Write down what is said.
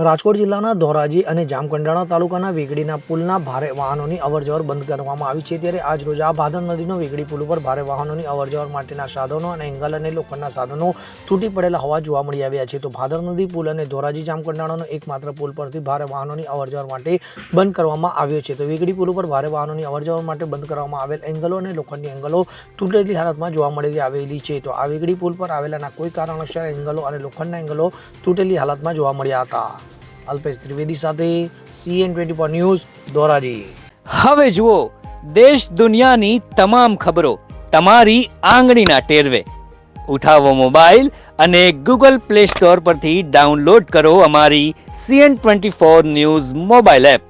રાજકોટ જિલ્લાના ધોરાજી અને જામકંડાણા તાલુકાના વેગડીના પુલના ભારે વાહનોની અવરજવર બંધ કરવામાં આવી છે. ત્યારે આજ રોજ આ ભાદર નદીનો વેગડી પુલ ઉપર ભારે વાહનોની અવરજવર માટેના સાધનો અને એંગલ અને લોખંડના સાધનો તૂટી પડેલા હોવા જોવા મળી આવ્યા છે. તો ભાદર નદી પુલ અને ધોરાજી જામકંડાણાનો એકમાત્ર પુલ પરથી ભારે વાહનોની અવરજવર માટે બંધ કરવામાં આવ્યો છે. તો વેગડી પુલ ઉપર ભારે વાહનોની અવરજવર માટે બંધ કરવામાં આવેલ એંગલો અને લોખંડની એંગલો તૂટેલી હાલતમાં જોવા મળી આવેલી છે. તો આ વેગડી પુલ પર આવેલાના કોઈ કારણોસર એંગલો અને લોખંડના એંગલો તૂટેલી હાલતમાં જોવા મળ્યા હતા. અલ્પેશ ત્રિવેદી સાથે CN24 ન્યૂઝ ધોરાજી. હવે જુઓ દેશ દુનિયાની તમામ ખબરો તમારી આંગળીના ટેરવે. ઉઠાવો મોબાઈલ અને Google Play Store પરથી ડાઉનલોડ કરો અમારી CN24 ન્યૂઝ મોબાઈલ એપ.